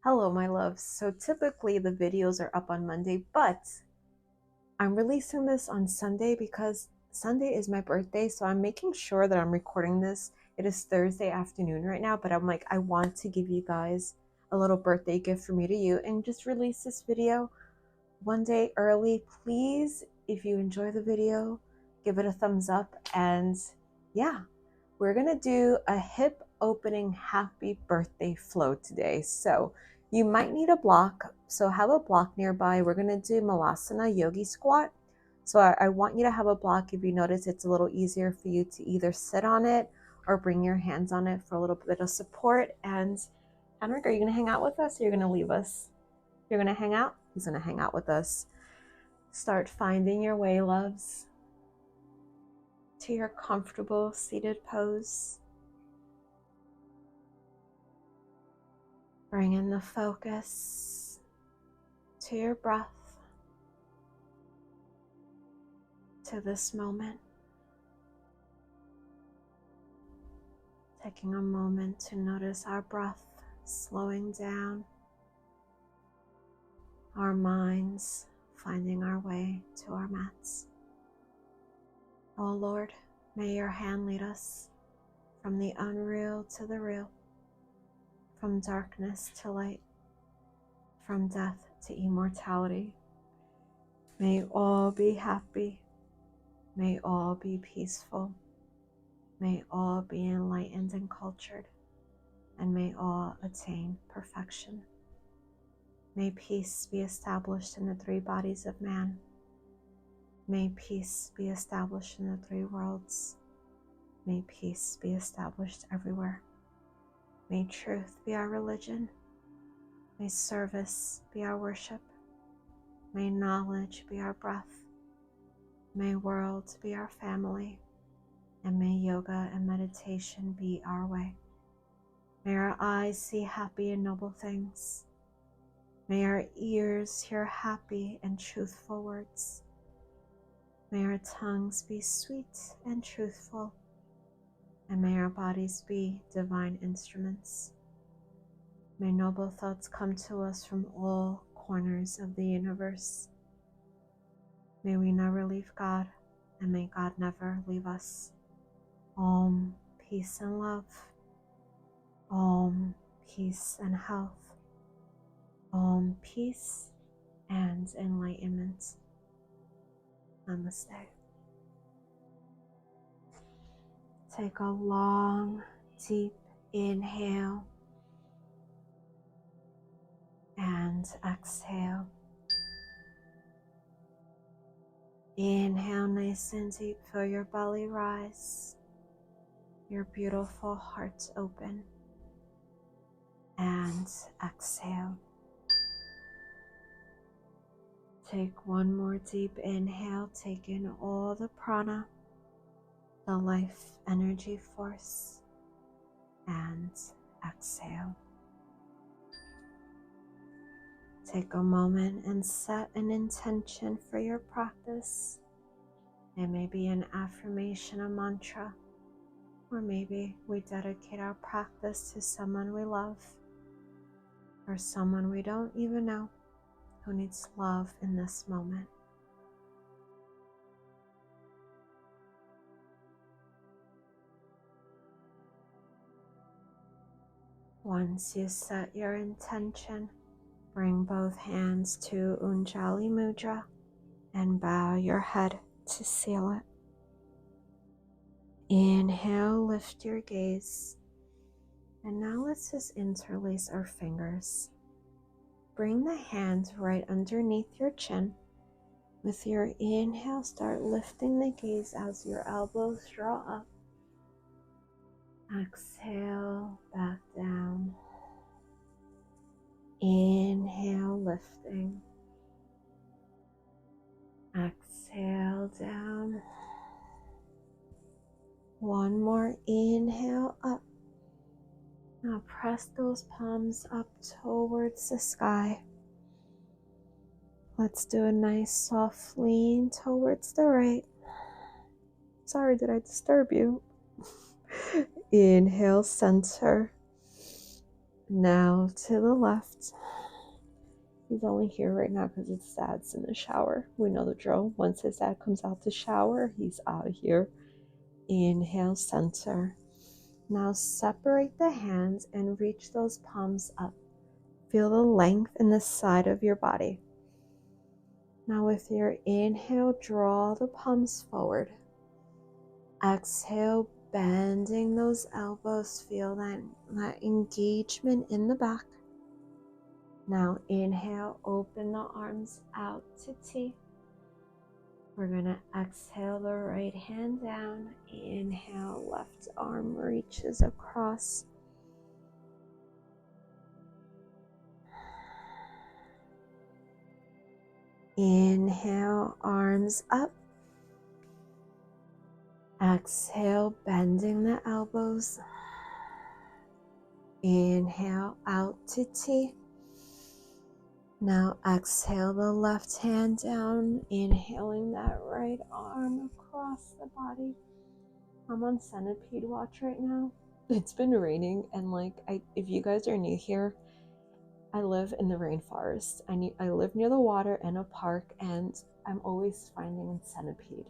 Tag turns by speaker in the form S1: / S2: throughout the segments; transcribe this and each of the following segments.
S1: Hello, my loves. So typically the videos are up on Monday, but I'm releasing this on Sunday because Sunday is my birthday. So I'm making sure that I'm recording this. It is Thursday afternoon right now, but I'm like, I want to give you guys a little birthday gift from me to you and just release this video one day early. Please, if you enjoy the video, give it a thumbs up. And yeah, we're gonna do a hip opening happy birthday flow today. So you might need a block. So have a block nearby. We're gonna do Malasana Yogi Squat. So I want you to have a block. If you notice, it's a little easier for you to either sit on it or bring your hands on it for a little bit of support. And Henrik, are you gonna hang out with us or you're gonna leave us? You're gonna hang out? He's gonna hang out with us. Start finding your way, loves, to your comfortable seated pose. Bring in the focus to your breath, to this moment. Taking a moment to notice our breath slowing down, our minds finding our way to our mats. Oh Lord, may your hand lead us from the unreal to the real, from darkness to light, from death to immortality. May all be happy. May all be peaceful. May all be enlightened and cultured. And may all attain perfection. May peace be established in the three bodies of man. May peace be established in the three worlds. May peace be established everywhere. May truth be our religion. May service be our worship. May knowledge be our breath. May world be our family. And may yoga and meditation be our way. May our eyes see happy and noble things. May our ears hear happy and truthful words. May our tongues be sweet and truthful. And may our bodies be divine instruments. May noble thoughts come to us from all corners of the universe. May we never leave God, and may God never leave us. Om, peace and love. Om, peace and health. Om, peace and enlightenment. Namaste. Take a long, deep inhale and exhale. Inhale nice and deep, feel your belly rise, your beautiful heart open, and exhale. Take one more deep inhale, take in all the prana, the life energy force, and exhale. Take a moment and set an intention for your practice. It may be an affirmation, a mantra, or maybe we dedicate our practice to someone we love or someone we don't even know who needs love in this moment. Once you set your intention, bring both hands to Ujjali Mudra and bow your head to seal it. Inhale, lift your gaze. And now let's just interlace our fingers. Bring the hand right underneath your chin. With your inhale, start lifting the gaze as your elbows draw up. Exhale, back down. Inhale, lifting. Exhale, down. One more inhale, up. Now press those palms up towards the sky. Let's do a nice soft lean towards the right. Sorry, did I disturb you? Inhale, center. Now to the left. He's only here right now because his dad's in the shower. We know the drill. Once his dad comes out the shower, he's out of here. Inhale, center. Now separate the hands and reach those palms up. Feel the length in the side of your body. Now with your inhale, draw the palms forward. Exhale, bending those elbows. Feel that engagement in the back. Now inhale, open the arms out to T. We're going to exhale the right hand down. Inhale, left arm reaches across. Inhale, arms up. Exhale, bending the elbows. Inhale, out to T. Now exhale the left hand down, inhaling that right arm across the body. I'm on centipede watch right now. It's been raining and if you guys are new here, I live in the rainforest. I live near the water and a park, and I'm always finding centipede.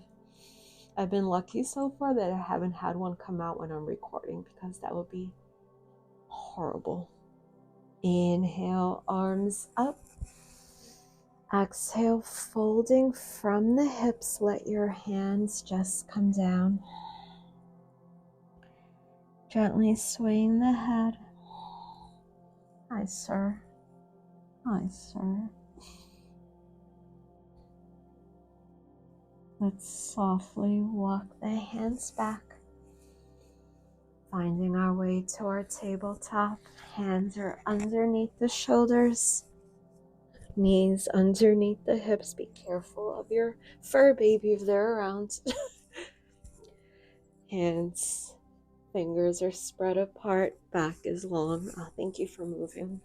S1: I've been lucky so far that I haven't had one come out when I'm recording, because that would be horrible. Inhale, arms up. Exhale, folding from the hips, let your hands just come down. Gently swaying the head. Hi, sir. Hi, sir. Let's softly walk the hands back, finding our way to our tabletop. Hands are underneath the shoulders. Knees underneath the hips. Be careful of your fur baby if they're around. Hands, fingers are spread apart. Back is long. Oh, thank you for moving.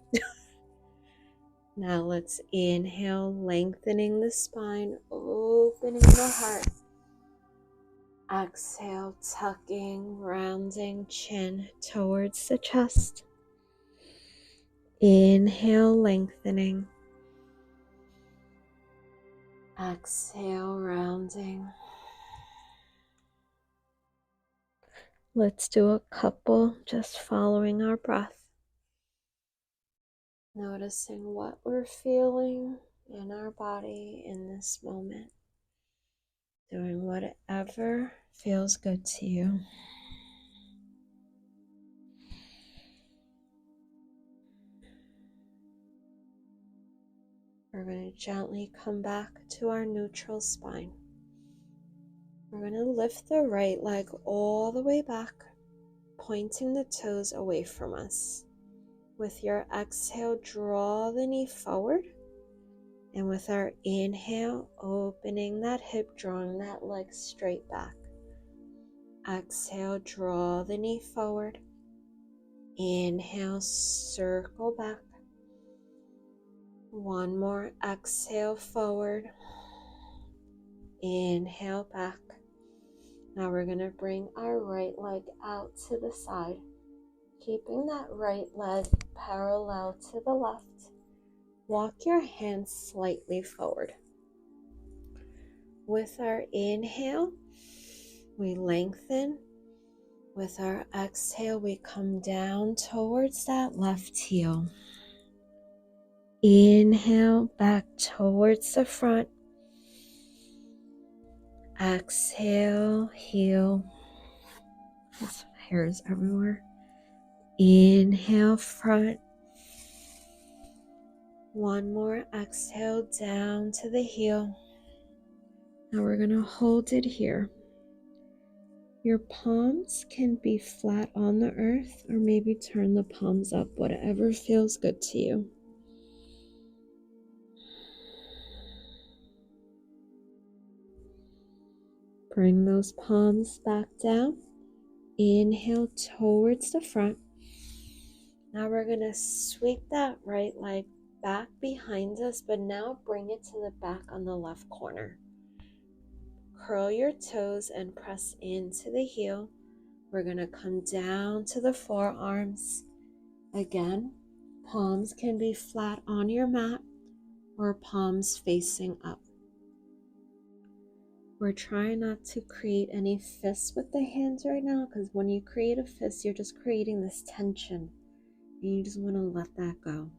S1: Now let's inhale, lengthening the spine, opening the heart. Exhale, tucking, rounding chin towards the chest. Inhale, lengthening. Exhale, rounding. Let's do a couple, just following our breath. Noticing what we're feeling in our body in this moment. Doing whatever feels good to you. We're going to gently come back to our neutral spine. We're going to lift the right leg all the way back, pointing the toes away from us. With your exhale, draw the knee forward. And with our inhale, opening that hip, drawing that leg straight back. Exhale, draw the knee forward. Inhale, circle back. One more exhale forward. Inhale back. Now we're going to bring our right leg out to the side, keeping that right leg parallel to the left. Walk your hands slightly forward. With our inhale, we lengthen. With our exhale, we come down towards that left heel. Inhale, back towards the front. Exhale, heel. There's hairs everywhere. Inhale, front. One more exhale down to the heel. Now we're going to hold it here. Your palms can be flat on the earth, or maybe turn the palms up, whatever feels good to you. Bring those palms back down. Inhale towards the front. Now we're going to sweep that right leg back behind us, but now bring it to the back on the left corner. Curl your toes and press into the heel. We're going to come down to the forearms. Again, Palms can be flat on your mat or palms facing up. We're trying not to create any fists with the hands right now, because when you create a fist, you're just creating this tension and you just want to let that go.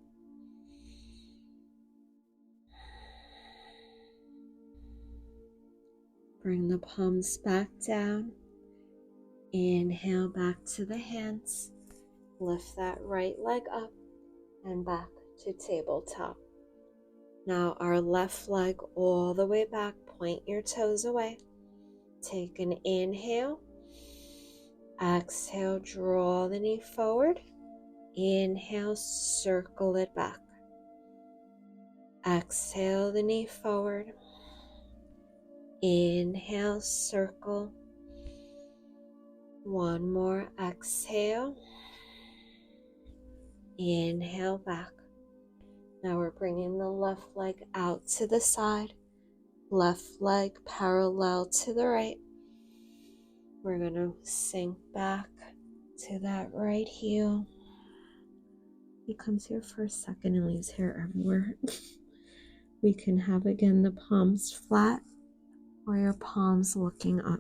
S1: Bring the palms back down. Inhale back to the hands. Lift that right leg up and back to tabletop. Now our left leg all the way back. Point your toes away. Take an inhale. Exhale, draw the knee forward. Inhale, circle it back. Exhale the knee forward. Inhale, circle. One more exhale. Inhale back. Now we're bringing the left leg out to the side. Left leg parallel to the right. We're going to sink back to that right heel. He comes here for a second and leaves hair everywhere. We can have again the palms flat or your palms looking up.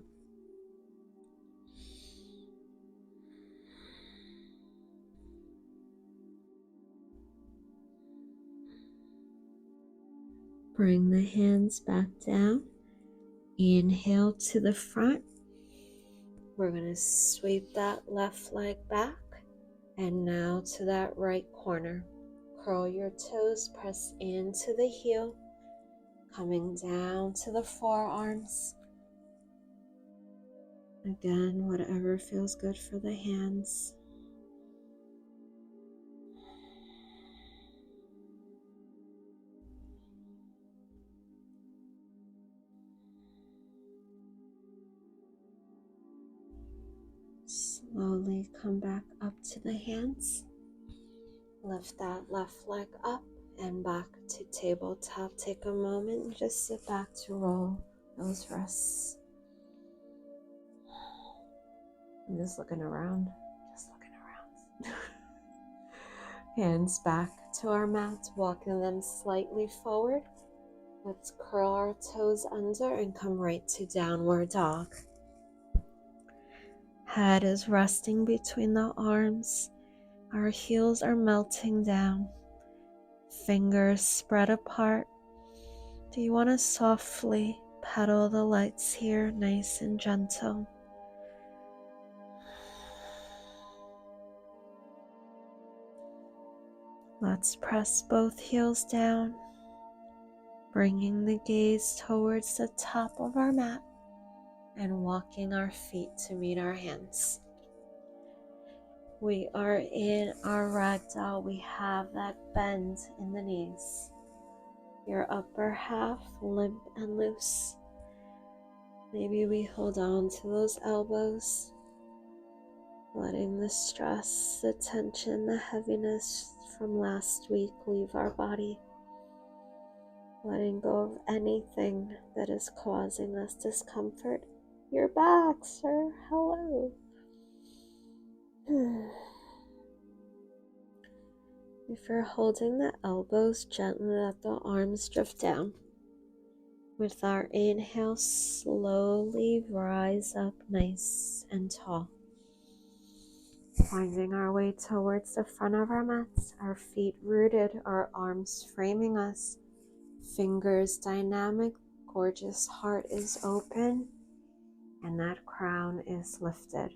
S1: Bring the hands back down. Inhale to the front. We're going to sweep that left leg back. And now to that right corner. Curl your toes, press into the heel. Coming down to the forearms. Again, whatever feels good for the hands. Slowly come back up to the hands. Lift that left leg up and back to tabletop. Take a moment and just sit back to roll those wrists. I'm just looking around. Hands back to our mats, walking them slightly forward. Let's curl our toes under and come right to downward dog. Head is resting between the arms. Our heels are melting down. Fingers spread apart. Do you want to softly pedal the legs here, nice and gentle? Let's press both heels down, bringing the gaze towards the top of our mat and walking our feet to meet our hands. We are in our ragdoll. We have that bend in the knees. Your upper half limp and loose. Maybe we hold on to those elbows, letting the stress, the tension, the heaviness from last week leave our body. Letting go of anything that is causing us discomfort. You're back, sir. Hello. If you're holding the elbows, gently let the arms drift down. With our inhale, slowly rise up nice and tall. Finding our way towards the front of our mats, our feet rooted, our arms framing us, fingers dynamic, gorgeous heart is open, and that crown is lifted.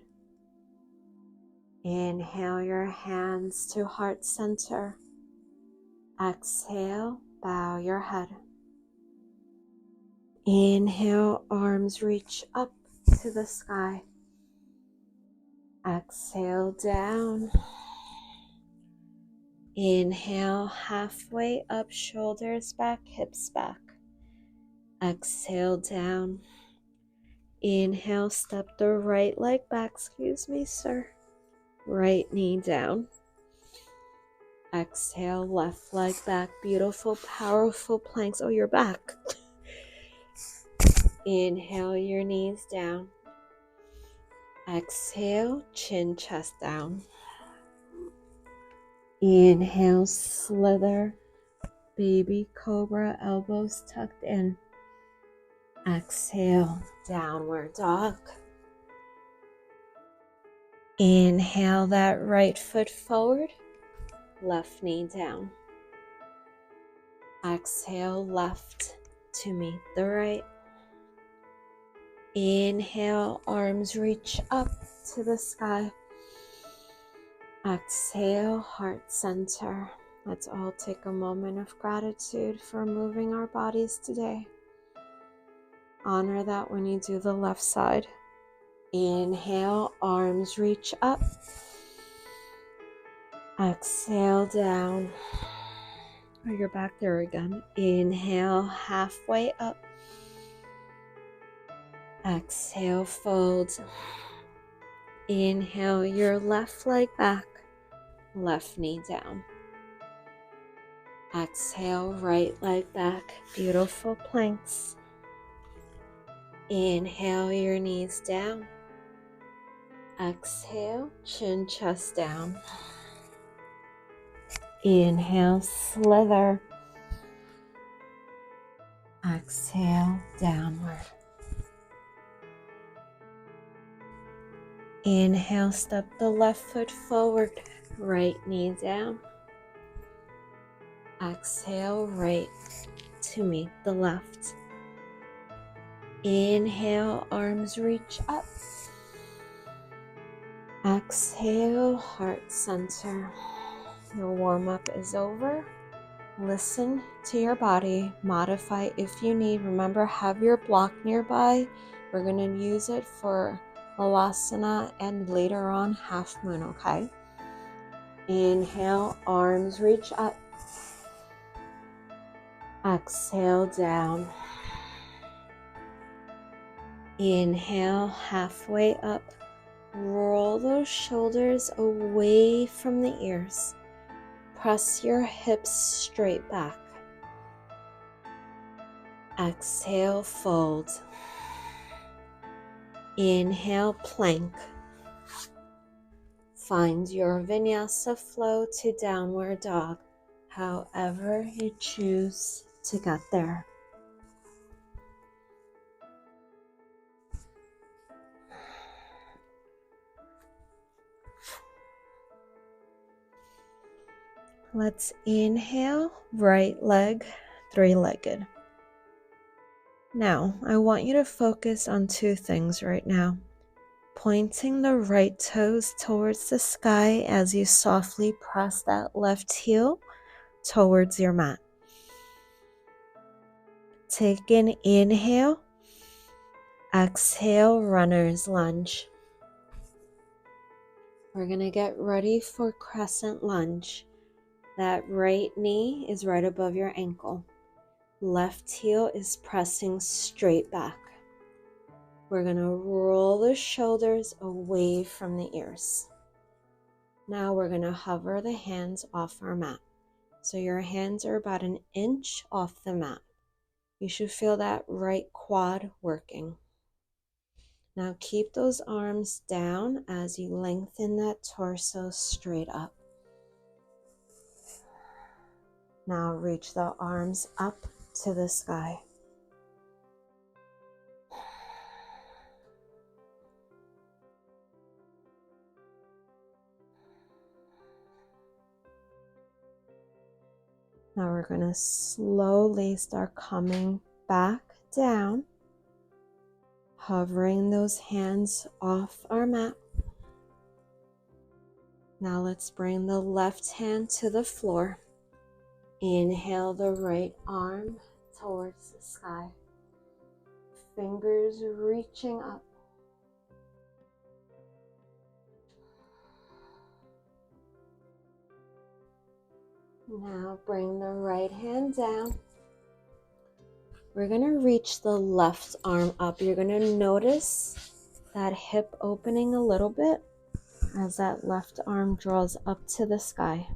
S1: Inhale your hands to heart center. Exhale, bow your head. Inhale, arms reach up to the sky. Exhale, down. Inhale, halfway up, shoulders back, hips back. Exhale, down. Inhale, step the right leg back. Excuse me, sir. Right knee down. Exhale, left leg back. Beautiful, powerful planks. Oh, you're back. Inhale, your knees down. Exhale, chin, chest down. Inhale, slither, baby cobra, elbows tucked in. Exhale, downward dog. Inhale that right foot forward, left knee down. Exhale, left to meet the right. Inhale, arms reach up to the sky. Exhale, heart center. Let's all take a moment of gratitude for moving our bodies today. Honor that when you do the left side. Inhale, arms reach up. Exhale, down. Oh, you're back there again. Inhale, halfway up. Exhale, fold. Inhale your left leg back, left knee down. Exhale, right leg back. Beautiful planks. Inhale your knees down. Exhale, chin, chest down. Inhale, slither. Exhale, downward. Inhale, step the left foot forward, right knee down. Exhale, right to meet the left. Inhale, arms reach up. Exhale, heart center. Your warm-up is over. Listen to your body. Modify if you need. Remember, have your block nearby. We're going to use it for Malasana and later on half moon, okay? Inhale, arms reach up. Exhale, down. Inhale, halfway up. Roll those shoulders away from the ears. Press your hips straight back. Exhale, fold. Inhale, plank. Find your vinyasa flow to downward dog, however you choose to get there. Let's inhale, right leg, three-legged. Now, I want you to focus on two things right now. Pointing the right toes towards the sky as you softly press that left heel towards your mat. Take an inhale, exhale, runner's lunge. We're going to get ready for crescent lunge. That right knee is right above your ankle. Left heel is pressing straight back. We're going to roll the shoulders away from the ears. Now we're going to hover the hands off our mat. So your hands are about an inch off the mat. You should feel that right quad working. Now keep those arms down as you lengthen that torso straight up. Now reach the arms up to the sky. Now we're going to slowly start coming back down, hovering those hands off our mat. Now let's bring the left hand to the floor. Inhale the right arm towards the sky. Fingers reaching up. Now bring the right hand down. We're going to reach the left arm up. You're going to notice that hip opening a little bit as that left arm draws up to the sky.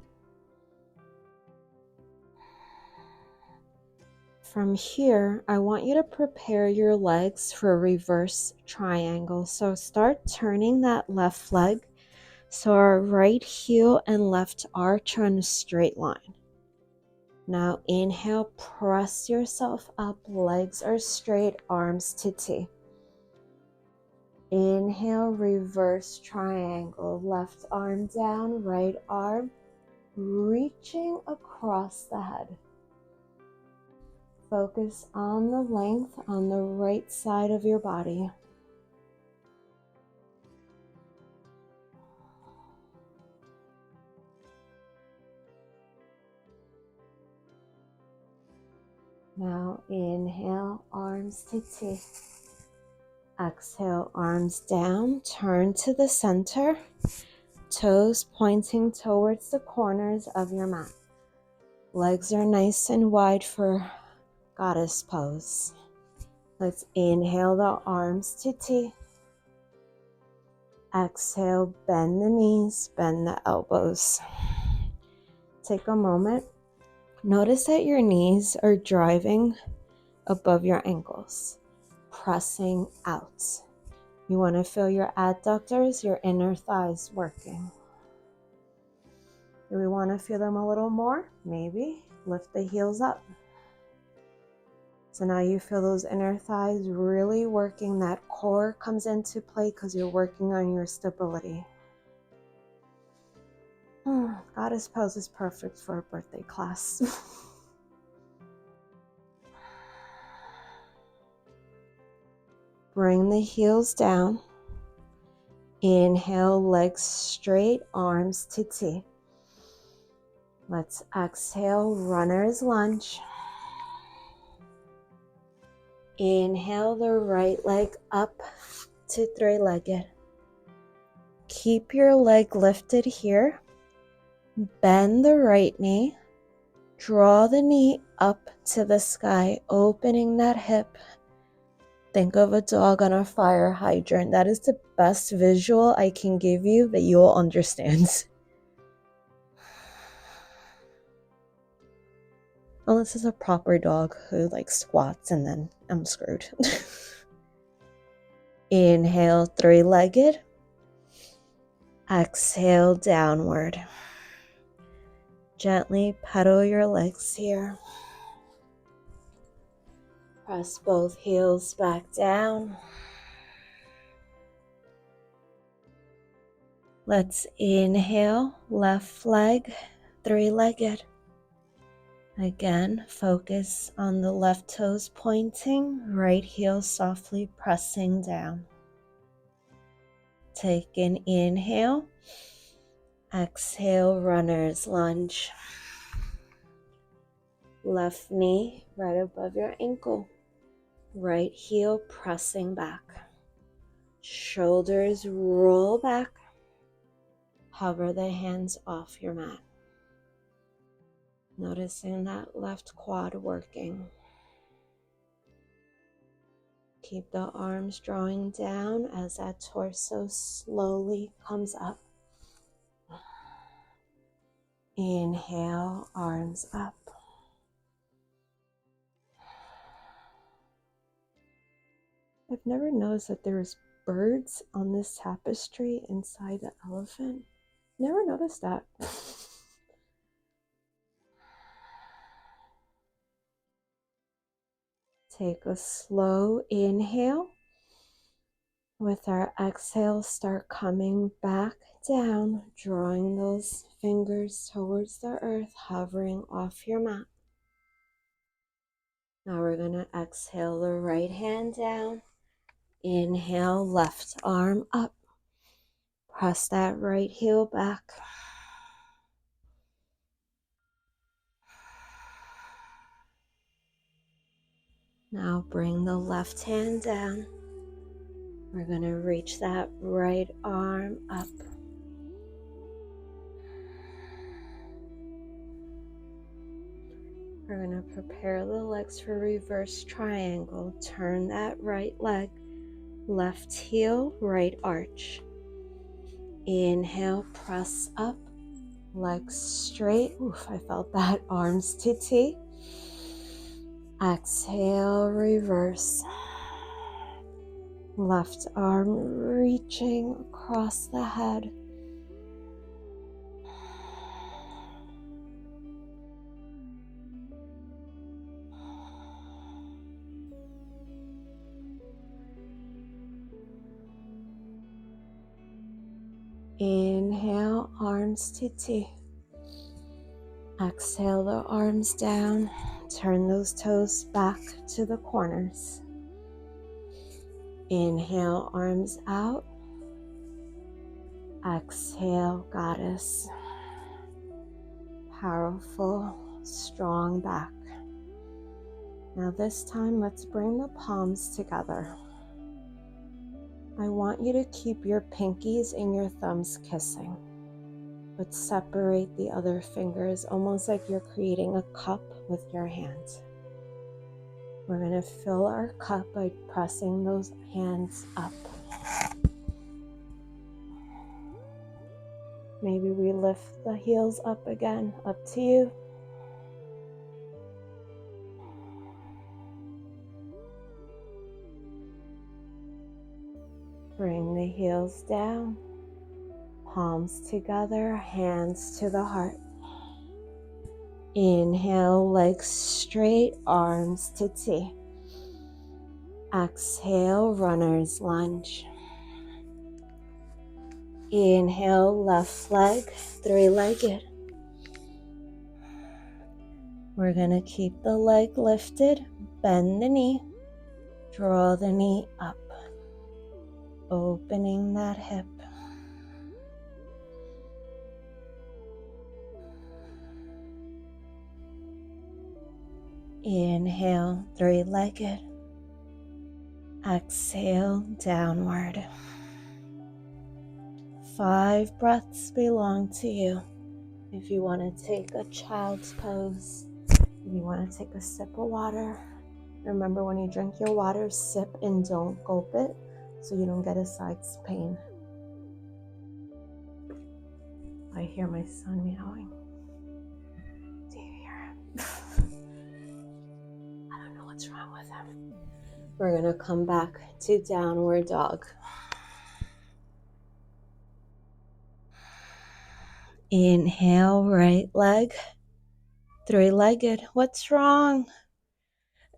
S1: From here, I want you to prepare your legs for a reverse triangle. So start turning that left leg So our right heel and left arch are in a straight line. Now inhale, press yourself up, legs are straight, arms to T. Inhale, reverse triangle, left arm down, right arm reaching across the head. Focus on the length on the right side of your body. Now inhale, arms to T. Exhale, arms down, turn to the center, toes pointing towards the corners of your mat. Legs are nice and wide for goddess pose. Let's inhale the arms to T. Exhale, bend the knees, bend the elbows. Take a moment. Notice that your knees are driving above your ankles, pressing out. You want to feel your adductors, your inner thighs working. Do we want to feel them a little more? Maybe. Lift the heels up. So now you feel those inner thighs really working. That core comes into play because you're working on your stability. Goddess pose is perfect for a birthday class. Bring the heels down. Inhale, legs straight, arms to T. Let's exhale, runner's lunge. Inhale the right leg up to three-legged. Keep your leg lifted here. Bend the right knee. Draw the knee up to the sky, opening that hip. Think of a dog on a fire hydrant. That is the best visual I can give you that you'll understand. Unless it's a proper dog who squats, and then I'm screwed. Inhale, three-legged. Exhale, downward. Gently pedal your legs here. Press both heels back down. Let's inhale, left leg, three-legged. Again, focus on the left toes pointing, right heel softly pressing down. Take an inhale. Exhale, runner's lunge. Left knee right above your ankle. Right heel pressing back. Shoulders roll back. Hover the hands off your mat. Noticing that left quad working. Keep the arms drawing down as that torso slowly comes up. Inhale, arms up. I've never noticed that there's birds on this tapestry inside the elephant. Never noticed that. Take a slow inhale. With our exhale, start coming back down, drawing those fingers towards the earth, hovering off your mat. Now we're going to exhale the right hand down. Inhale, left arm up. Press that right heel back. Now bring the left hand down. We're going to reach that right arm up. We're going to prepare the legs for reverse triangle. Turn that right leg, left heel, right arch. Inhale, press up, legs straight. Oof, I felt that. Arms to T. Exhale, reverse. Left arm reaching across the head. Inhale, arms to T. Exhale the arms down. Turn those toes back to the corners. Inhale, arms out. Exhale, goddess. Powerful, strong back. Now this time, let's bring the palms together. I want you to keep your pinkies and your thumbs kissing, but separate the other fingers, almost like you're creating a cup with your hands. We're going to fill our cup by pressing those hands up. Maybe we lift the heels up again, up to you. Bring the heels down, palms together, hands to the heart. Inhale, legs straight, arms to T. Exhale, runner's lunge. Inhale, left leg, three-legged. We're gonna keep the leg lifted, bend the knee, draw the knee up, opening that hip. Inhale, three-legged. Exhale, downward. 5 breaths belong to you. If you want to take a child's pose, if you want to take a sip of water, remember when you drink your water, sip and don't gulp it so you don't get a side pain. I hear my son meowing. Do you hear him? I don't know what's wrong with him. We're going to come back to downward dog. Inhale, right leg, three-legged. What's wrong?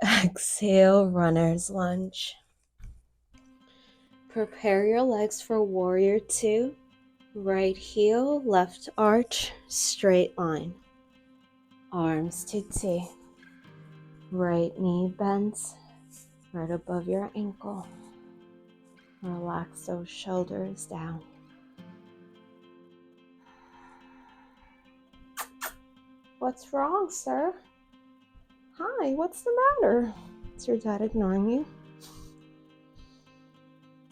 S1: Exhale, runner's lunge. Prepare your legs for warrior 2. Right heel, left arch, straight line. Arms to T. Right knee bends right above your ankle. Relax those shoulders down. What's wrong, sir? Hi, what's the matter? Is your dad ignoring you?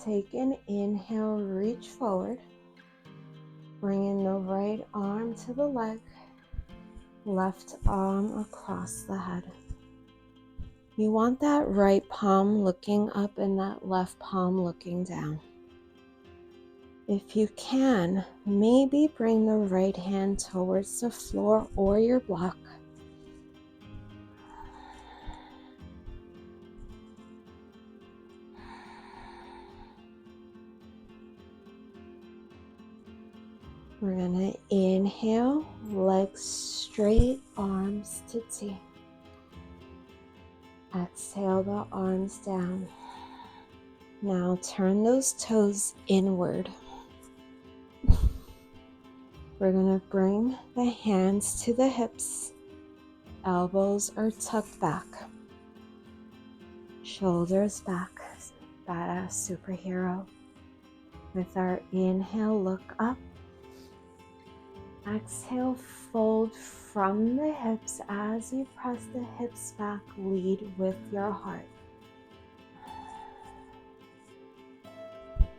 S1: Take an inhale, reach forward. Bring in the right arm to the leg, left arm across the head. You want that right palm looking up and that left palm looking down. If you can, maybe bring the right hand towards the floor or your block. We're gonna inhale, legs straight, arms to T. Exhale the arms down. Now turn those toes inward. We're gonna bring the hands to the hips. Elbows are tucked back. Shoulders back. Badass superhero. With our inhale, look up. Exhale, fold from the hips. As you press the hips back, lead with your heart.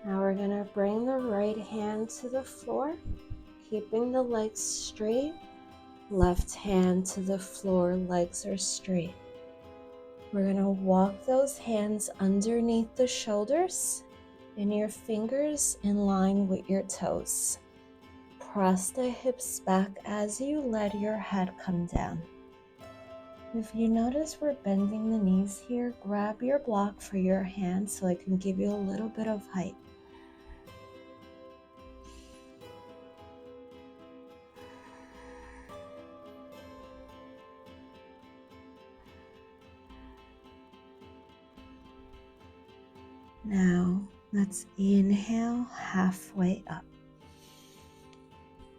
S1: Now we're gonna bring the right hand to the floor, keeping the legs straight. Left hand to the floor, legs are straight. We're gonna walk those hands underneath the shoulders and your fingers in line with your toes. Press the hips back as you let your head come down. If you notice we're bending the knees here, grab your block for your hand so I can give you a little bit of height. Now let's inhale halfway up.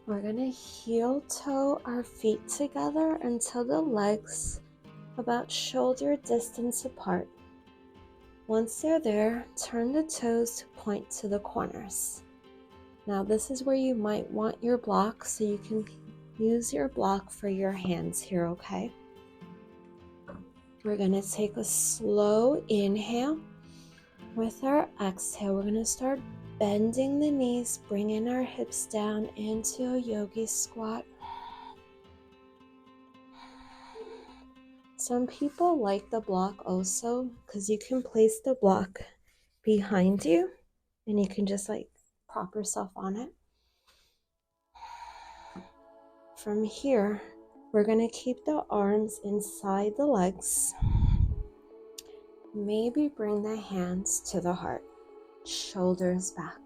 S1: We're going to heel toe our feet together until the legs about shoulder distance apart. Once they're there, turn the toes to point to the corners. Now this is where you might want your block, so you can use your block for your hands here, okay? We're going to take a slow inhale. With our exhale, we're going to start bending the knees, bringing our hips down into a Yogi Squat. Some people like the block also because you can place the block behind you and you can just like prop yourself on it. From here, we're going to keep the arms inside the legs. Maybe bring the hands to the heart, shoulders back.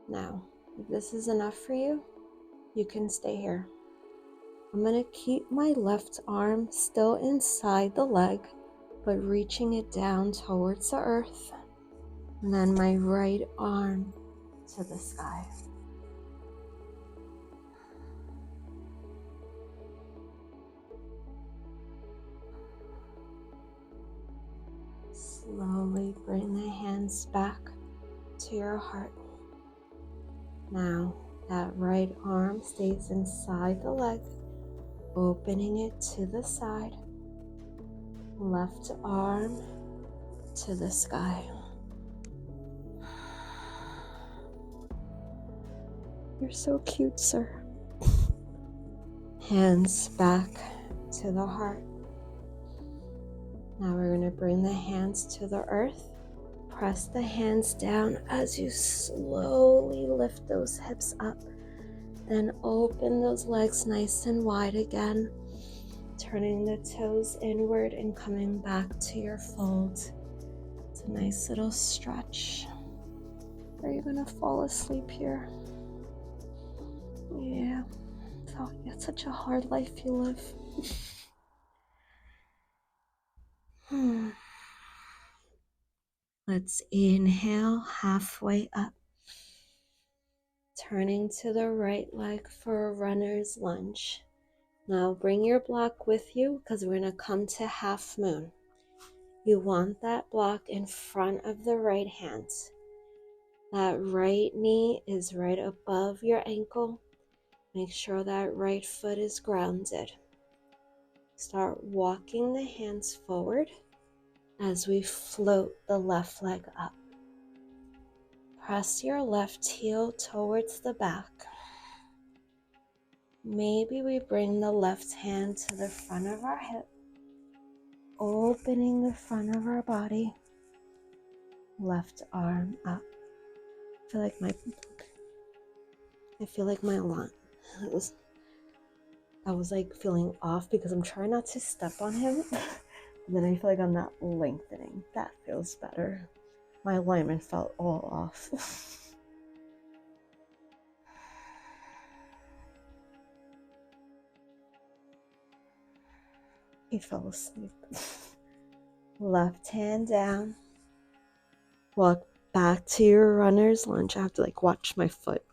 S1: Now, if this is enough for you, you can stay here. I'm going to keep my left arm still inside the leg, but reaching it down towards the earth. And then my right arm to the sky. Slowly bring the hands back to your heart. Now, that right arm stays inside the leg, opening it to the side. Left arm to the sky. You're so cute, sir. Hands back to the heart. Now we're going to bring the hands to the earth. Press the hands down as you slowly lift those hips up. Then open those legs nice and wide again. Turning the toes inward and coming back to your fold. It's a nice little stretch. Are you going to fall asleep here? Yeah. Oh, it's such a hard life you live. Let's inhale halfway up. Turning to the right leg for a runner's lunge. Now bring your block with you because we're going to come to half moon. You want that block in front of the right hand. That right knee is right above your ankle. Make sure that right foot is grounded. Start walking the hands forward as we float the left leg up. Press your left heel towards the back. Maybe we bring the left hand to the front of our hip, opening the front of our body. Left arm up. I feel like my alarm. I was like feeling off because I'm trying not to step on him. And then I feel like I'm not lengthening. That feels better. My alignment felt all off. He fell asleep. Left hand down. Walk back to your runner's lunge. I have to like watch my foot.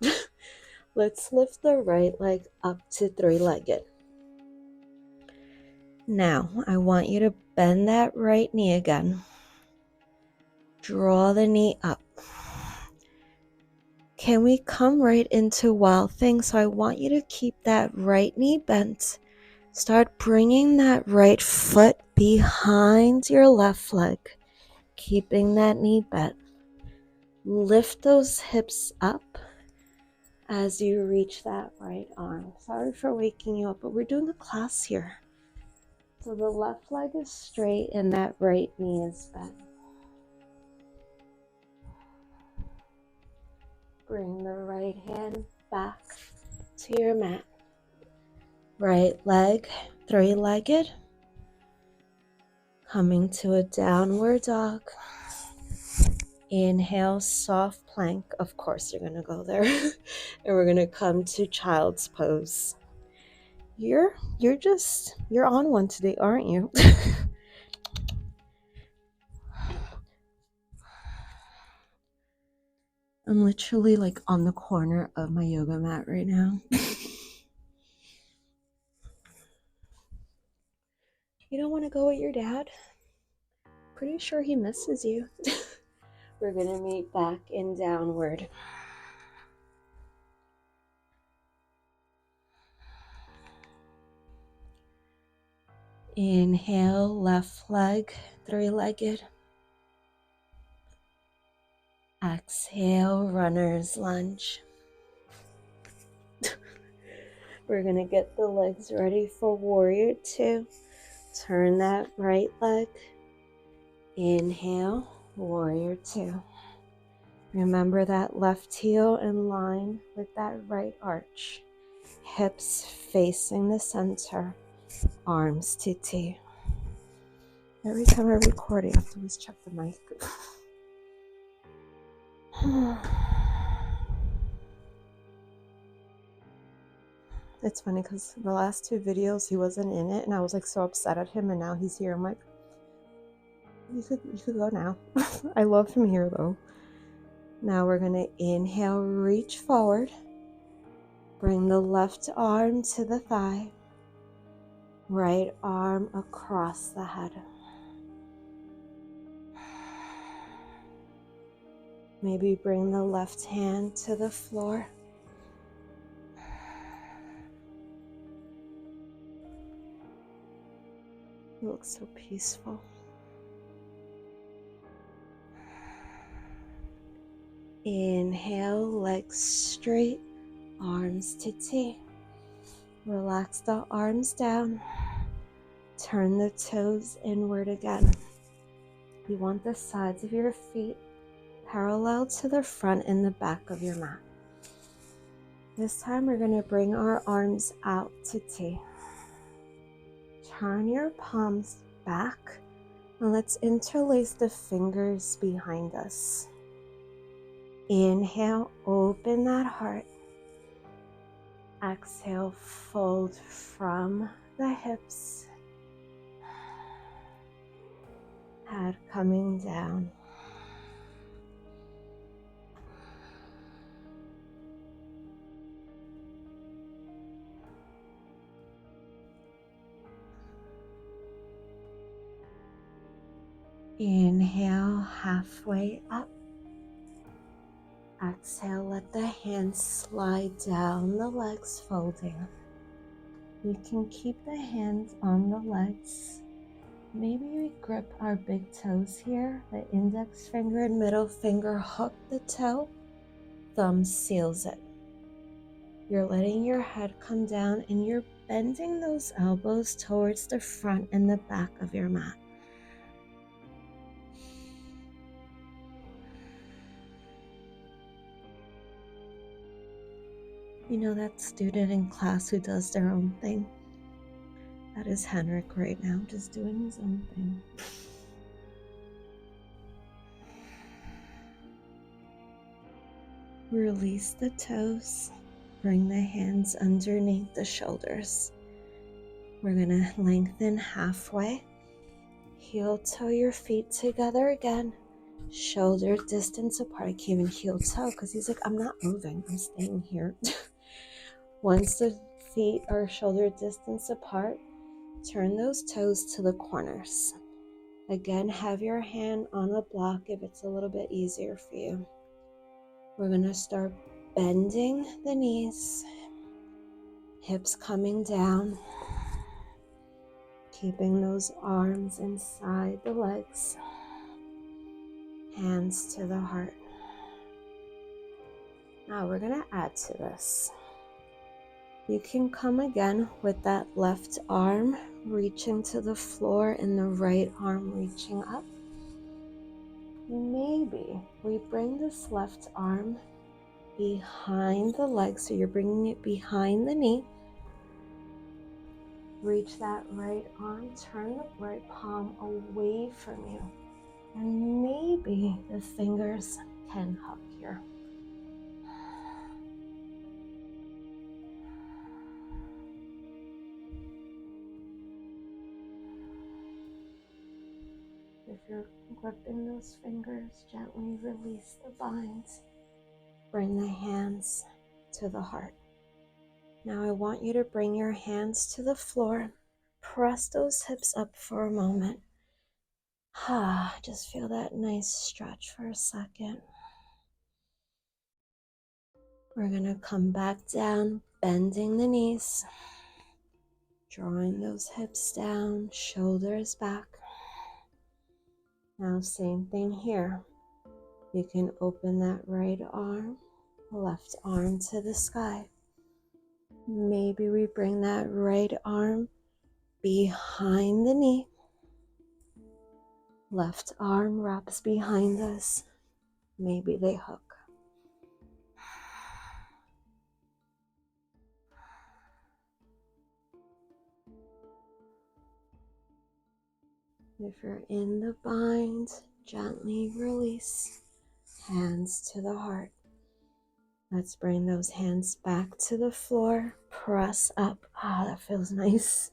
S1: Let's lift the right leg up to three-legged. Now, I want you to bend that right knee again. Draw the knee up. Can we come right into wild thing? So I want you to keep that right knee bent. Start bringing that right foot behind your left leg, keeping that knee bent. Lift those hips up as you reach that right arm. Sorry for waking you up, but we're doing a class here. So the left leg is straight and that right knee is bent. Bring the right hand back to your mat. Right leg, three-legged. Coming to a downward dog. Inhale, soft plank. Of course you're going to go there. And we're going to come to child's pose. You're on one today, aren't you? I'm literally like on the corner of my yoga mat right now. You don't want to go with your dad? Pretty sure he misses you. We're gonna meet back in downward. Inhale, left leg, three-legged. Exhale, runner's lunge. We're gonna get the legs ready for warrior two. Turn that right leg. Inhale, warrior two. Remember that left heel in line with that right arch. Hips facing the center. Arms to T. Every time I record, I have to always check the mic. It's funny because the last two videos he wasn't in it, and I was like so upset at him, and now he's here. I'm like, you could go now. I love him here though. Now we're gonna inhale, reach forward. Bring the left arm to the thigh. Right arm across the head. Maybe bring the left hand to the floor. You look so peaceful. Inhale, legs straight, arms to T. Relax the arms down. Turn the toes inward again. You want the sides of your feet parallel to the front and the back of your mat. This time we're going to bring our arms out to T. Turn your palms back and let's interlace the fingers behind us. Inhale, open that heart. Exhale, fold from the hips. Head coming down. Inhale, halfway up. Exhale, let the hands slide down the legs, folding. We can keep the hands on the legs. Maybe we grip our big toes here. The index finger and middle finger hook the toe. Thumb seals it. You're letting your head come down and you're bending those elbows towards the front and the back of your mat. You know that student in class who does their own thing? That is Henrik right now, just doing his own thing. Release the toes. Bring the hands underneath the shoulders. We're gonna lengthen halfway. Heel toe your feet together again. Shoulder distance apart. I can't even heel toe because he's like, I'm not moving, I'm staying here. Once the feet are shoulder distance apart, turn those toes to the corners. Again, have your hand on a block if it's a little bit easier for you. We're gonna start bending the knees, hips coming down, keeping those arms inside the legs, hands to the heart. Now we're gonna add to this. You can come again with that left arm reaching to the floor and the right arm reaching up. Maybe we bring this left arm behind the leg, so you're bringing it behind the knee. Reach that right arm, turn the right palm away from you, and maybe the fingers can hug here. If you're gripping those fingers, gently release the binds. bring the hands to the heart. Now I want you to bring your hands to the floor. Press those hips up for a moment. Just feel that nice stretch for a second. We're going to come back down, bending the knees, drawing those hips down, shoulders back. Now same thing here. You can open that right arm, left arm to the sky. Maybe we bring that right arm behind the knee. Left arm wraps behind us. Maybe they hook. If you're in the bind, gently release. Hands to the heart. Let's bring those hands back to the floor. Press up. That feels nice.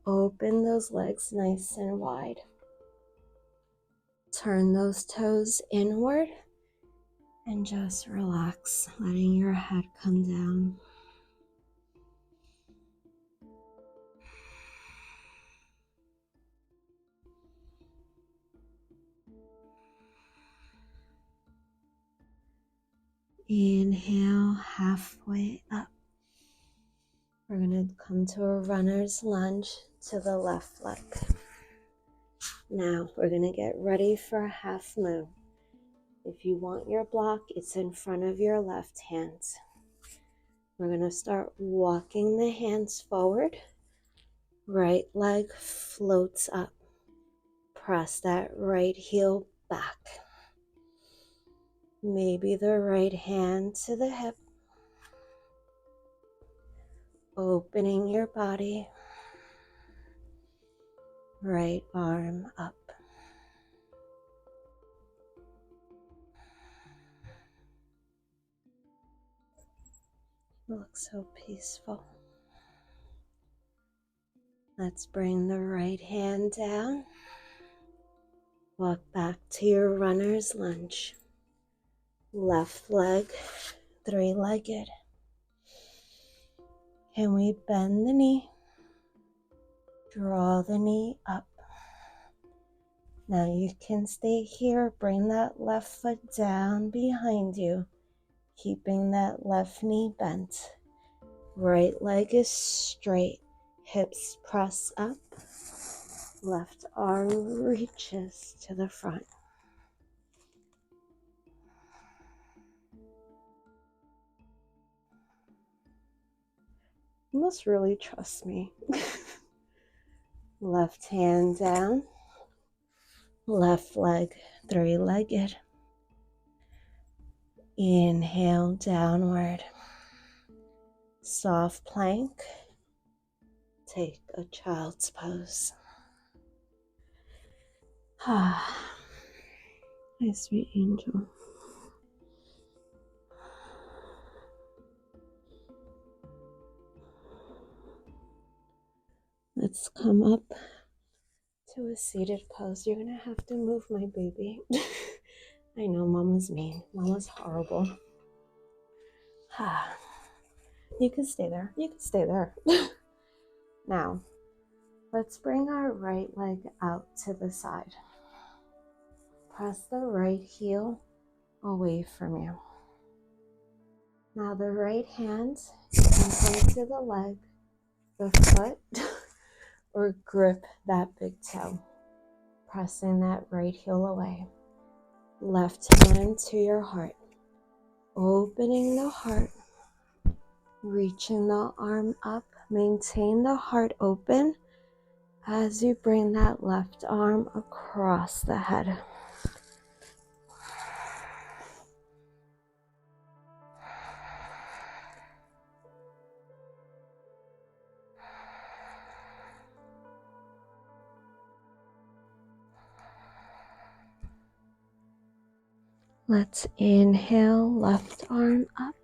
S1: Open those legs nice and wide. Turn those toes inward and just relax, letting your head come down. Inhale, halfway up. We're going to come to a runner's lunge to the left leg. Now we're going to get ready for a half moon. If you want your block, it's in front of your left hand. We're going to start walking the hands forward. Right leg floats up. Press that right heel back. Maybe the right hand to the hip. Opening your body. Right arm up. Looks so peaceful. Let's bring the right hand down. Walk back to your runner's lunge. Left leg, three-legged. Can we bend the knee? Draw the knee up. Now you can stay here. Bring that left foot down behind you, keeping that left knee bent. Right leg is straight. Hips press up. Left arm reaches to the front. You must really trust me. Left hand down. Left leg three-legged. Inhale downward. Soft plank. Take a child's pose. My sweet angel. Let's come up to a seated pose. You're gonna have to move, my baby. I know Mama's mean. Mama's horrible. You can stay there. You can stay there. Now, let's bring our right leg out to the side. Press the right heel away from you. Now the right hand can come to the leg, the foot, or grip that big toe, pressing that right heel away. Left hand to your heart, opening the heart, reaching the arm up. Maintain the heart open as you bring that left arm across the head. Let's inhale, left arm up.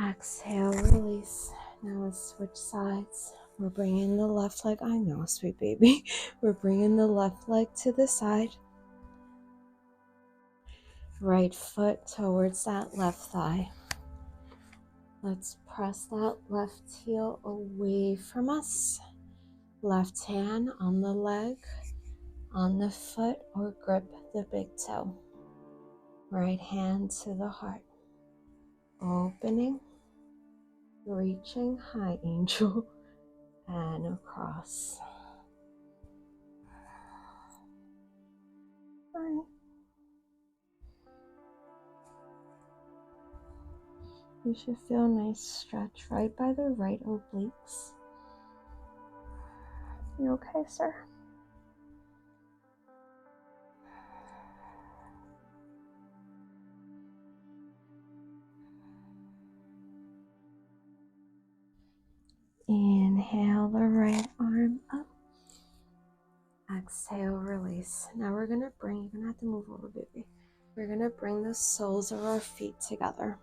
S1: Exhale, release. Now let's switch sides. We're bringing the left leg. I know, sweet baby. We're bringing the left leg to the side. Right foot towards that left thigh. Let's press that left heel away from us. Left hand on the leg, on the foot, or grip the big toe. Right hand to the heart. Opening, reaching high angel, and across. Right. You should feel a nice stretch right by the right obliques. You okay, sir? Inhale the right arm up. Exhale, release. Now we're going to bring, you're going to have to move over, baby. We're going to bring the soles of our feet together.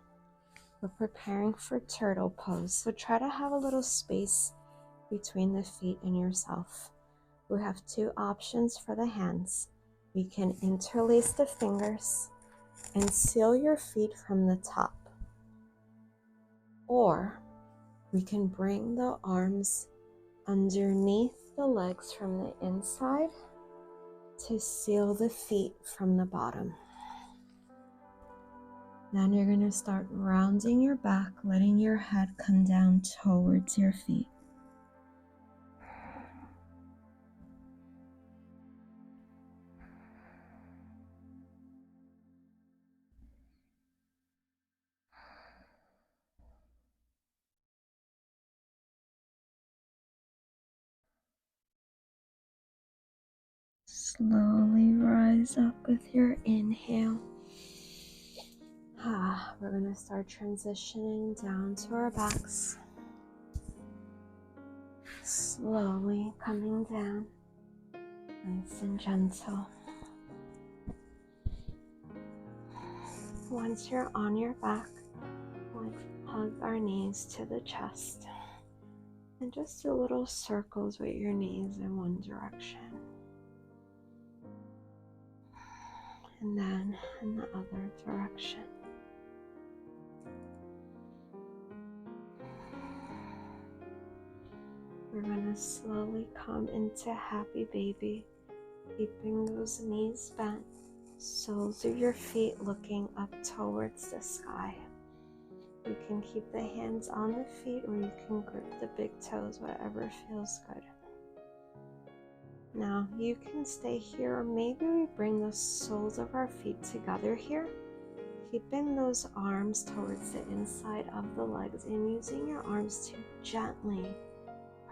S1: We're preparing for turtle pose. So try to have a little space between the feet and yourself. We have two options for the hands. We can interlace the fingers and seal your feet from the top. Or we can bring the arms underneath the legs from the inside to seal the feet from the bottom. Then you're going to start rounding your back, letting your head come down towards your feet. Slowly rise up with your inhale. We're going to start transitioning down to our backs. Slowly coming down, nice and gentle. Once you're on your back, let's hug our knees to the chest. And just do little circles with your knees in one direction. And then in the other direction. We're going to slowly come into happy baby, keeping those knees bent, soles of your feet looking up towards the sky. You can keep the hands on the feet or you can grip the big toes, whatever feels good. Now you can stay here, or maybe we bring the soles of our feet together here, keeping those arms towards the inside of the legs and using your arms to gently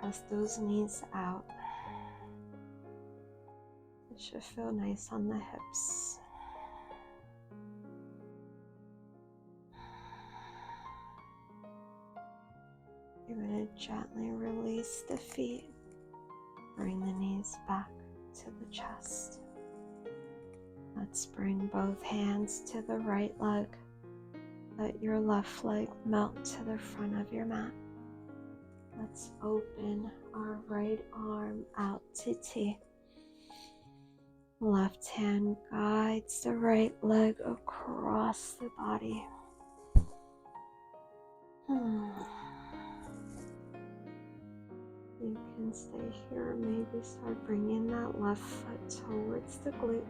S1: press those knees out. It should feel nice on the hips. You're going to gently release the feet. Bring the knees back to the chest. Let's bring both hands to the right leg. Let your left leg melt to the front of your mat. Let's open our right arm out to T. Left hand guides the right leg across the body. You can stay here, maybe start bringing that left foot towards the glute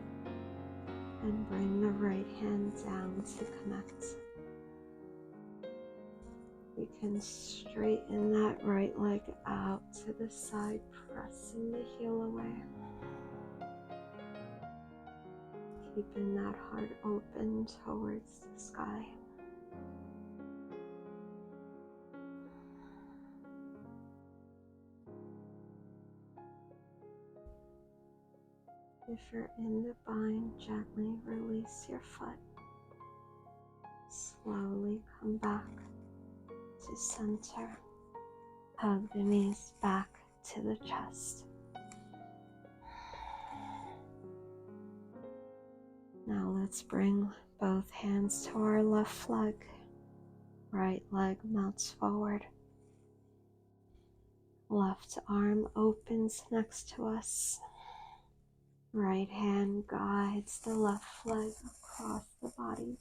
S1: and bring the right hand down to connect. You can straighten that right leg out to the side, pressing the heel away. Keeping that heart open towards the sky. If you're in the bind, gently release your foot. Slowly come back to center. Hug the knees back to the chest. Now let's bring both hands to our left leg. Right leg melts forward. Left arm opens next to us. Right hand guides the left leg across the body.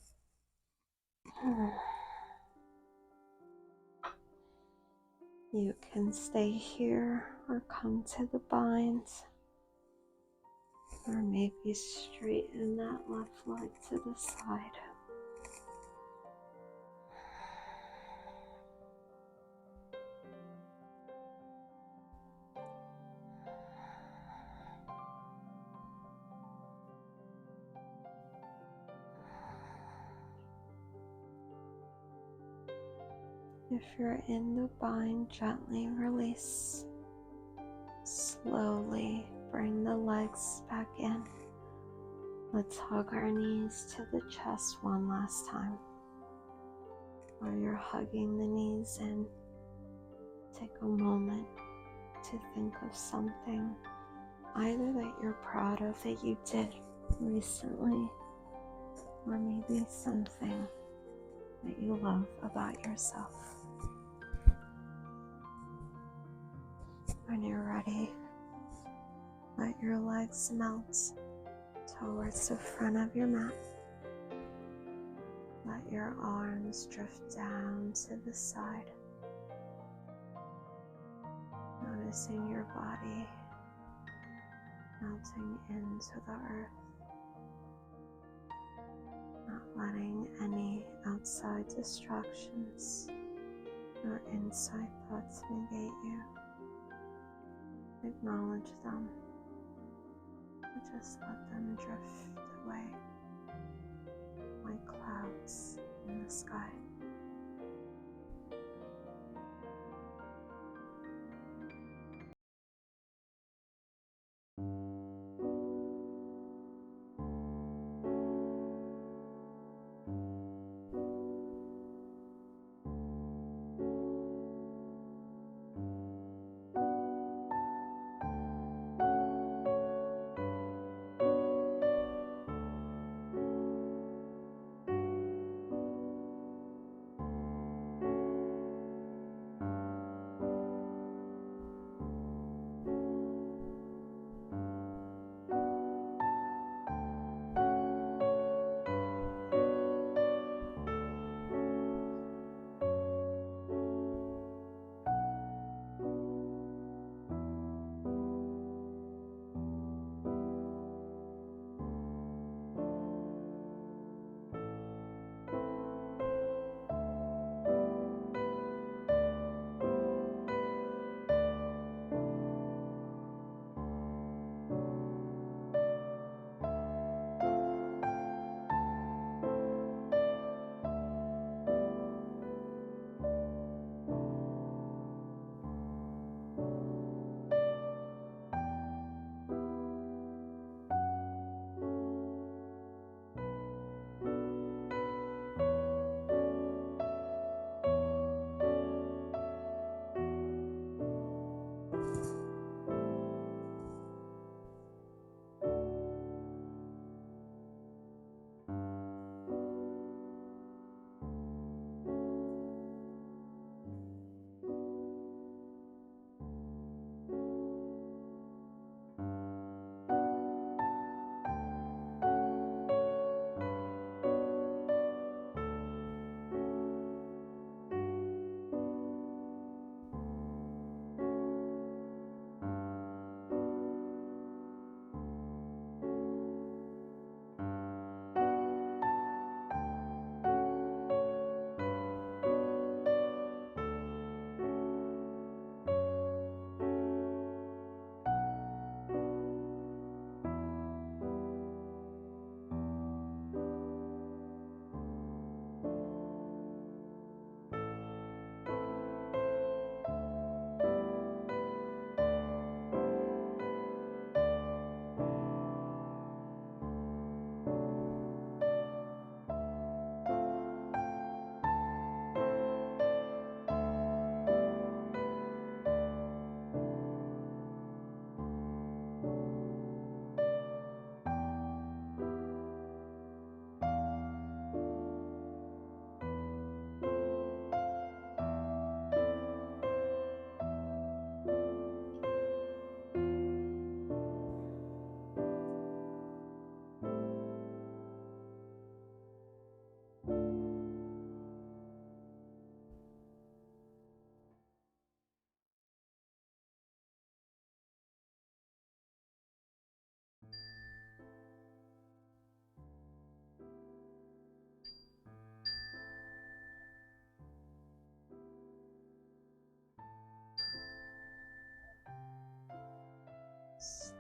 S1: You can stay here or come to the binds, or maybe straighten that left leg to the side. If you're in the bind, gently release. Slowly bring the legs back in. Let's hug our knees to the chest one last time. While you're hugging the knees in, take a moment to think of something either that you're proud of that you did recently, or maybe something that you love about yourself. When you're ready, let your legs melt towards the front of your mat. Let your arms drift down to the side, noticing your body melting into the earth, not letting any outside distractions or inside thoughts negate you. Acknowledge them, but just let them drift away like clouds in the sky.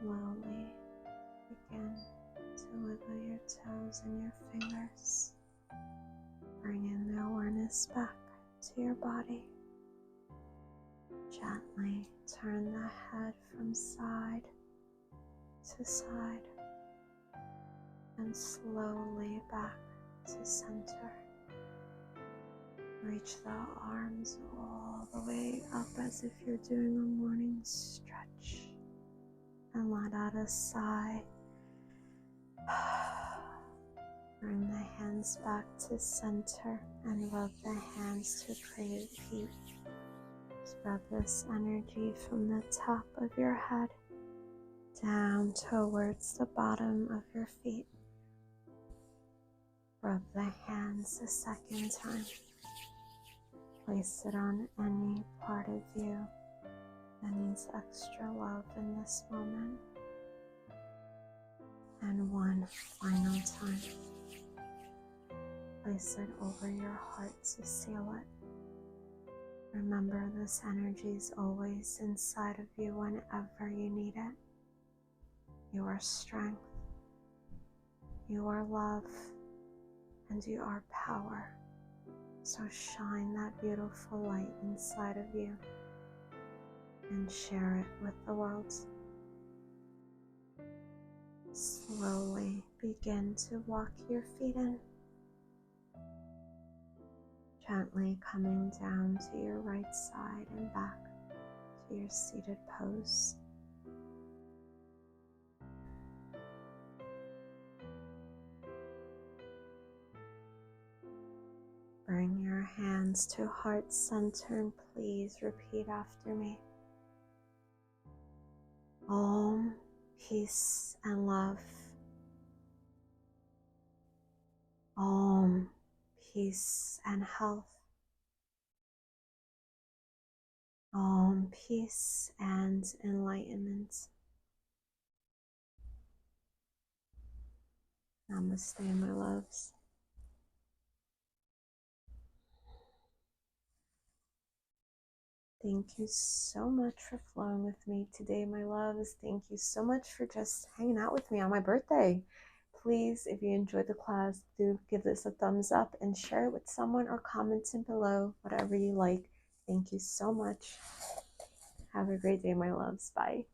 S1: Slowly begin to wiggle your toes and your fingers. Bring in the awareness back to your body. Gently turn the head from side to side and slowly back to center. Reach the arms all the way up as if you're doing a morning stretch, and let out a sigh. Bring the hands back to center and rub the hands to create heat. Spread this energy from the top of your head down towards the bottom of your feet. Rub the hands a second time. Place it on any part of you that needs extra love in this moment. And one final time. Place it over your heart to seal it. Remember, this energy is always inside of you whenever you need it. You are strength, you are love, and you are power. So shine that beautiful light inside of you and share it with the world. Slowly begin to walk your feet in. Gently coming down to your right side and back to your seated pose. Bring your hands to heart center and please repeat after me. Om, peace and love. Om, peace and health. Om, peace and enlightenment. Namaste, my loves. Thank you so much for flowing with me today, my loves. Thank you so much for just hanging out with me on my birthday. Please, if you enjoyed the class, do give this a thumbs up and share it with someone or comment it below, whatever you like. Thank you so much. Have a great day, my loves. Bye.